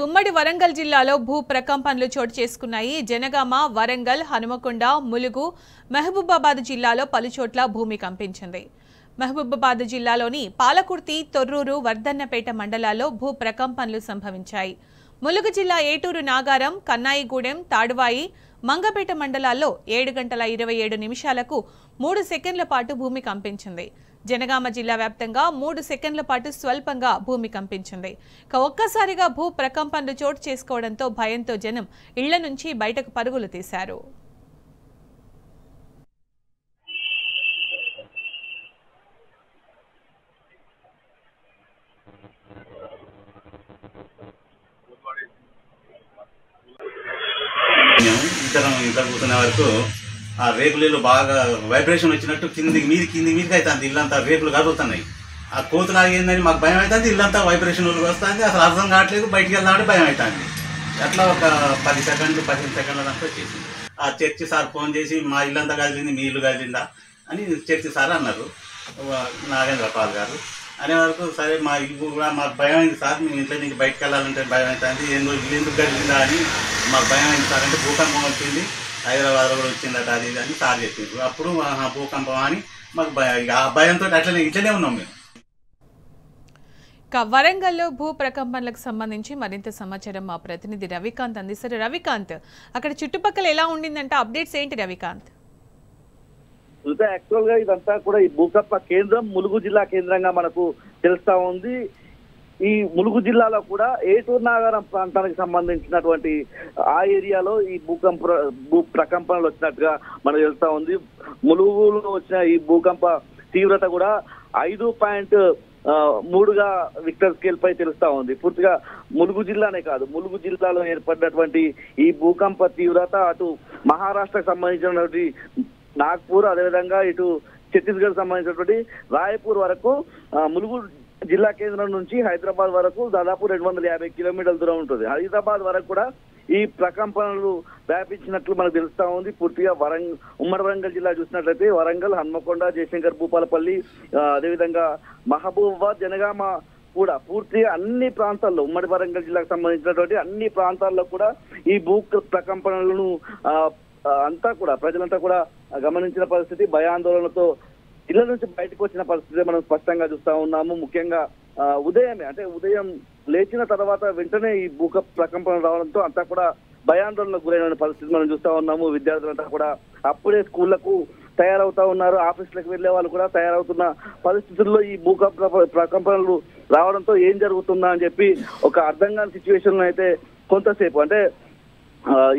ఉమ్మడి వరంగల్ జిల్లాలో భూ ప్రకంపనలు చోటు చేసుకున్నాయి. జనగామ, వరంగల్, హనుమకొండ, ములుగు, మహబూబాబాద్ జిల్లాలో పలుచోట్ల భూమి కంపించింది. మహబూబాబాద్ జిల్లాలోని పాలకుర్తి, తొర్రూరు, వర్ధన్నపేట మండలాల్లో భూ ప్రకంపనలు సంభవించాయి. ములుగు జిల్లా ఏటూరు నాగారం, కన్నాయిగూడెం, తాడువాయి, మంగపేట మండలాల్లో 7 గంటల 27 నిమిషాలకు 3 సెకండ్ల పాటు భూమి కంపించింది. జనగామ జిల్లా వ్యాప్తంగా 3 సెకండ్ల పాటు స్వల్పంగా భూమి కంపించింది. ఒక్కసారిగా భూ ప్రకంపనలు చోటు చేసుకోవడంతో భయంతో జనం ఇళ్ల నుంచి బయటకు పరుగులు తీశారు. ఇంత కూర్చునే వరకు ఆ రేకులు బాగా వైబ్రేషన్ వచ్చినట్టు కింది మీదకి అవుతుంది. ఇల్లంతా రేకులు కదులుతున్నాయి. ఆ కోతులు ఆగిందని మాకు భయం అవుతుంది. ఇల్లంతా వైబ్రేషన్ వస్తుంది. అసలు అర్థం కావట్లేదు. బయటికి వెళ్దామంటే భయం అవుతుంది. అట్లా ఒక 10 సెకండ్లు 15 సెకండ్ల దాకా వచ్చేసింది. ఆ చర్చి సార్ ఫోన్ చేసి మా ఇల్లంతా కదిలింది, మీ ఇల్లు కదిలిందా అని చర్చి సార్ అన్నారు. నాగేంద్ర పాల్ గారు అనే వరకు సరే మా ఇల్లు కూడా మాకు భయం అయింది సార్. మేము ఇంట్లో నుంచి బయటకు వెళ్ళాలంటే భయం అవుతుంది. ఇల్లు ఎందుకు కదిలిందా అని మాకు భయం అయింది సార్. అంటే భూకంపం వచ్చింది, హైదరాబాద్లో కూడా వచ్చిందట అది ఇది అని సార్ చెప్పిండ్రు. అప్పుడు భూకంపం అని మాకు ఆ భయంతో ఇట్లనే ఉన్నాం మేము. వరంగల్లో భూ ప్రకంపనలకు సంబంధించి మరింత సమాచారం మా ప్రతినిధి రవికాంత్ అందిస్తారు. రవికాంత్, అక్కడ చుట్టుపక్కల ఎలా ఉండిందంటే అప్డేట్స్ ఏంటి రవికాంత్? యాక్చువల్ గా ఇదంతా కూడా ఈ భూకంప కేంద్రం ములుగు జిల్లా కేంద్రంగా మనకు తెలుస్తా ఉంది. ఈ ములుగు జిల్లాలో కూడా ఏటూరు నాగారం ప్రాంతానికి సంబంధించినటువంటి ఆ ఏరియాలో ఈ భూ ప్రకంపనలు వచ్చినట్టుగా మనకు తెలుస్తా ఉంది. ములుగులో వచ్చిన ఈ భూకంప తీవ్రత కూడా 5.3గా రిక్టర్ స్కేల్ పై తెలుస్తా ఉంది. పూర్తిగా ములుగు జిల్లానే కాదు, ములుగు జిల్లాలో ఏర్పడినటువంటి ఈ భూకంప తీవ్రత అటు మహారాష్ట్రకు సంబంధించినటువంటి నాగ్పూర్, అదేవిధంగా ఇటు ఛత్తీస్గఢ్ సంబంధించినటువంటి రాయపూర్ వరకు, ములుగు జిల్లా కేంద్రం నుంచి హైదరాబాద్ వరకు దాదాపు 250 కిలోమీటర్ల దూరం ఉంటుంది. హైదరాబాద్ వరకు కూడా ఈ ప్రకంపనలు వ్యాపించినట్లు మనకు తెలుస్తా ఉంది. పూర్తిగా ఉమ్మడి వరంగల్ జిల్లా చూసినట్లయితే వరంగల్, హన్మకొండ, జయశంకర్ భూపాలపల్లి, అదేవిధంగా మహబూబాబాద్, జనగామ కూడా పూర్తిగా అన్ని ప్రాంతాల్లో, ఉమ్మడి వరంగల్ జిల్లాకు సంబంధించినటువంటి అన్ని ప్రాంతాల్లో కూడా ఈ భూ ప్రకంపనలను అంతా కూడా ప్రజలంతా కూడా గమనించిన పరిస్థితి. భయాందోళనతో ఇళ్ల నుంచి బయటకు వచ్చిన పరిస్థితి మనం స్పష్టంగా చూస్తా ఉన్నాము. ముఖ్యంగా ఉదయం లేచిన తర్వాత వెంటనే ఈ భూ ప్రకంపన రావడంతో అంతా కూడా భయాందోళనకు గురైన పరిస్థితి మనం చూస్తా ఉన్నాము. విద్యార్థులంతా కూడా అప్పుడే స్కూళ్లకు తయారవుతా ఉన్నారు. ఆఫీసులకు వెళ్లే వాళ్ళు కూడా తయారవుతున్న పరిస్థితుల్లో ఈ భూ ప్రకంపనలు రావడంతో ఏం జరుగుతుందా అని చెప్పి ఒక అర్థం కాని సిచ్యువేషన్ లో అయితే కొంతసేపు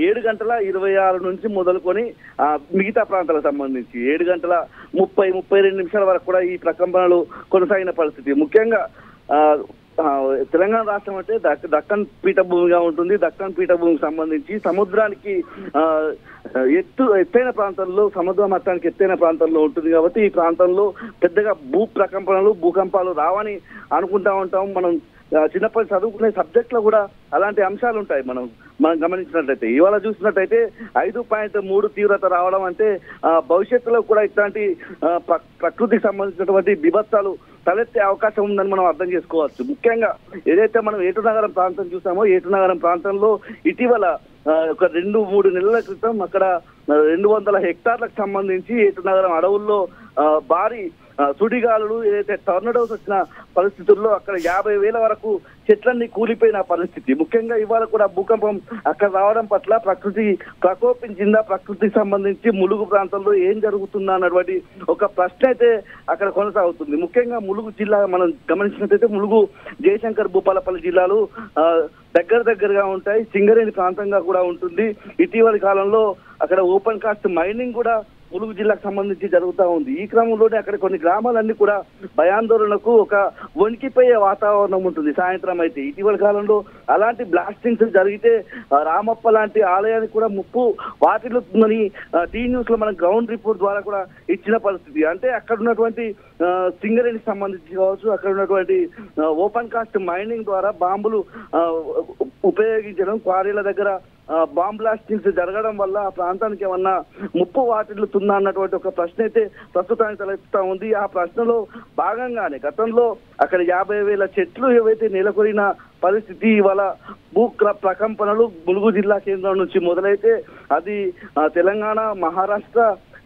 7:26 నుంచి మొదలుకొని మిగతా ప్రాంతాలకు సంబంధించి 7:32 నిమిషాల వరకు కూడా ఈ ప్రకంపనలు కొనసాగిన పరిస్థితి. ముఖ్యంగా తెలంగాణ రాష్ట్రం అంటే దక్కన్ పీఠభూమిగా ఉంటుంది. దక్కన్ పీఠభూమికి సంబంధించి సముద్రానికి ఎత్తైన ప్రాంతాల్లో, సముద్ర మట్టానికి ఎత్తైన ప్రాంతాల్లో ఉంటుంది కాబట్టి ఈ ప్రాంతంలో పెద్దగా భూకంపాలు రావని అనుకుంటా ఉంటాం. మనం చిన్నప్పటి చదువుకునే సబ్జెక్ట్ లో కూడా అలాంటి అంశాలు ఉంటాయి. మనం గమనించినట్లయితే ఇవాళ చూసినట్టయితే 5.3 తీవ్రత రావడం అంటే భవిష్యత్తులో కూడా ఇట్లాంటి ప్రకృతికి సంబంధించినటువంటి విభత్సాలు తలెత్తే అవకాశం ఉందని మనం అర్థం చేసుకోవచ్చు. ముఖ్యంగా ఏదైతే మనం ఏటూరు నాగారం ప్రాంతం చూసామో, ఏటూరు నాగారం ప్రాంతంలో ఇటీవల ఒక 2-3 నెలల క్రితం అక్కడ 200 హెక్టార్లకు సంబంధించి ఏటూరు నాగారం అడవుల్లో భారీ సుడిగాలులు, ఏదైతే టోర్నడోస్ వచ్చిన పరిస్థితుల్లో అక్కడ 50,000 వరకు చెట్లన్నీ కూలిపోయిన పరిస్థితి. ముఖ్యంగా ఇవాళ కూడా భూకంపం అక్కడ రావడం పట్ల ప్రకృతి ప్రకోపించిందా, ప్రకృతికి సంబంధించి ములుగు ప్రాంతంలో ఏం జరుగుతుందా అన్నటువంటి ఒక ప్రశ్న అయితే అక్కడ కొనసాగుతుంది. ముఖ్యంగా ములుగు జిల్లా మనం గమనించినట్లయితే ములుగు, జయశంకర్ భూపాలపల్లి జిల్లాలు దగ్గరగా ఉంటాయి. సింగరేణి ప్రాంతంగా కూడా ఉంటుంది. ఇటీవలి కాలంలో అక్కడ ఓపెన్ కాస్ట్ మైనింగ్ కూడా ములుగు జిల్లాకు సంబంధించి జరుగుతూ ఉంది. ఈ క్రమంలోనే అక్కడ కొన్ని గ్రామాలన్నీ కూడా భయాందోళనకు ఒక వణికిపోయే వాతావరణం ఉంటుంది సాయంత్రం అయితే. ఇటీవల కాలంలో అలాంటి బ్లాస్టింగ్స్ జరిగితే రామప్ప లాంటి ఆలయానికి కూడా ముప్పు వాటిల్లుతుందని టీ న్యూస్ లో మనం గ్రౌండ్ రిపోర్ట్ ద్వారా కూడా ఇచ్చిన పరిస్థితి. అంటే అక్కడ ఉన్నటువంటి సింగరేణికి సంబంధించి కావచ్చు, అక్కడ ఉన్నటువంటి ఓపెన్ కాస్ట్ మైనింగ్ ద్వారా బాంబులు ఉపయోగించడం, క్వారీల దగ్గర బాంబ్ బ్లాస్టింగ్స్ జరగడం వల్ల ఆ ప్రాంతానికి ఏమన్నా ముప్పు వాటిల్లుతుందా అన్నటువంటి ఒక ప్రశ్న అయితే ప్రస్తుతానికి తలెత్తుతా ఉంది. ఆ ప్రశ్నలో భాగంగానే గతంలో అక్కడ 50,000 చెట్లు ఏవైతే నెలకొరిన పరిస్థితి ఇవాళ ప్రకంపనలు ములుగు జిల్లా కేంద్రం నుంచి మొదలైతే అది తెలంగాణ, మహారాష్ట్ర,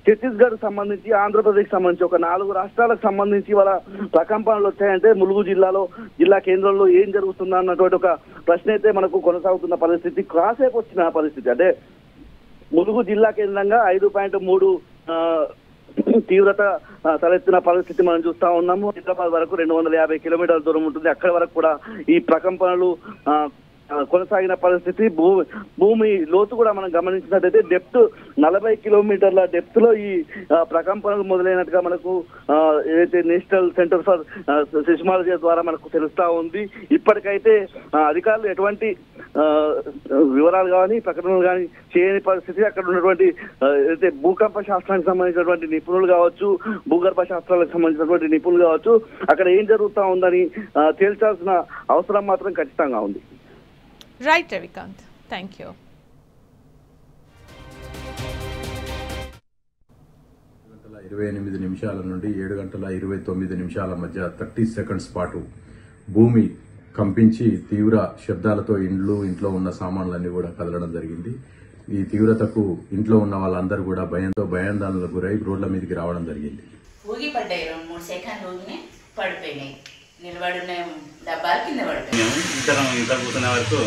ఛత్తీస్గఢ్ సంబంధించి, ఆంధ్రప్రదేశ్ సంబంధించి ఒక 4 రాష్ట్రాలకు సంబంధించి వాళ్ళ ప్రకంపనలు వచ్చాయంటే ములుగు జిల్లాలో, జిల్లా కేంద్రంలో ఏం జరుగుతుందా అన్నటువంటి ఒక ప్రశ్న అయితే మనకు కొనసాగుతున్న పరిస్థితి. కాసేపు వచ్చిన పరిస్థితి అంటే ములుగు జిల్లా కేంద్రంగా 5.3 తీవ్రత తలెత్తిన పరిస్థితి మనం చూస్తా ఉన్నాము. హైదరాబాద్ వరకు 250 కిలోమీటర్ల దూరం ఉంటుంది. అక్కడి వరకు కూడా ఈ ప్రకంపనలు కొనసాగిన పరిస్థితి. భూమి లోతు కూడా మనం గమనించినట్టయితే డెప్త్ 40 కిలోమీటర్ల డెప్త్ లో ఈ ప్రకంపనలు మొదలైనట్టుగా మనకు ఏదైతే నేషనల్ సెంటర్ ఫర్ సిస్మాలజీ ద్వారా మనకు తెలుస్తా ఉంది. ఇప్పటికైతే అధికారులు ఎటువంటి వివరాలు కానీ ప్రకటనలు కానీ చేయని పరిస్థితి. అక్కడ ఉన్నటువంటి ఏదైతే భూకంప శాస్త్రానికి సంబంధించినటువంటి నిపుణులు కావచ్చు, భూగర్భ శాస్త్రాలకు సంబంధించినటువంటి నిపుణులు కావచ్చు, అక్కడ ఏం జరుగుతా ఉందని తేల్చాల్సిన అవసరం మాత్రం ఖచ్చితంగా ఉంది. Right Ravikanth, thank you. 7:28 నుండి 7:29 మధ్య 30 సెకండ్స్ పాటు భూమి కంపించి తీవ్ర శబ్దాలతో ఇంట్లో ఉన్న సామాన్లన్నీ కూడా కదలడం జరిగింది. ఈ తీవ్రతకు ఇంట్లో ఉన్న వాళ్ళందరూ కూడా భయాందోళనలకు గురై రోడ్ల మీదకి రావడం జరిగింది. ఊగిపడ్డాయి, 2-3 సెకండ్లు ఊగినాయి, పడిపోయినాయి. నిలబడిన డబ్బాలు కింద పడిపోయినాయి. ఇద్దరు కూర్చునే వరకు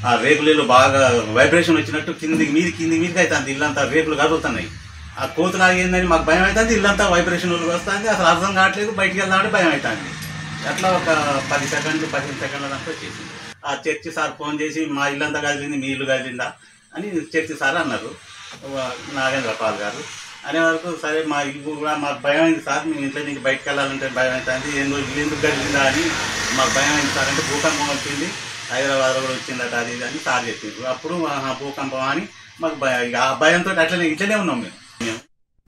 ఆ రేకులలో బాగా వైబ్రేషన్ వచ్చినట్టు కిందికి మీదకి అవుతుంది. ఇల్లంతా రేకులు కదులుతున్నాయి. ఆ కోతులాగా ఏందని మాకు భయం అవుతుంది. ఇల్లంతా వైబ్రేషన్ వస్తుంది. అసలు అర్థం కావట్లేదు. బయటికి వెళ్దామంటే భయం అవుతుంది. అట్లా ఒక 15 సెకండ్ల దాకా వచ్చేసింది. ఆ చర్చి సార్ ఫోన్ చేసి మా ఇల్లంతా కదిలింది, మీ ఇల్లు కదిలిందా అని చర్చి సార్ అన్నారు, నాగేంద్ర పాల్ గారు. అనే వరకు సరే మా ఇల్లు కూడా మాకు భయం అయింది సార్, మేము ఇంట్లో నుంచి బయటకు వెళ్ళాలంటే భయం అవుతుంది, ఇల్లు ఎందుకు కదిలిందా అని మాకు భయం అయింది సార్. అంటే భూకంపం వచ్చింది, హైదరాబాద్లో కూడా వచ్చిందట అది అని సార్ చెప్పిండ్రు. అప్పుడు భూకంపం అని మాకు ఆ భయంతో ఇట్లనే ఉన్నాం మేము.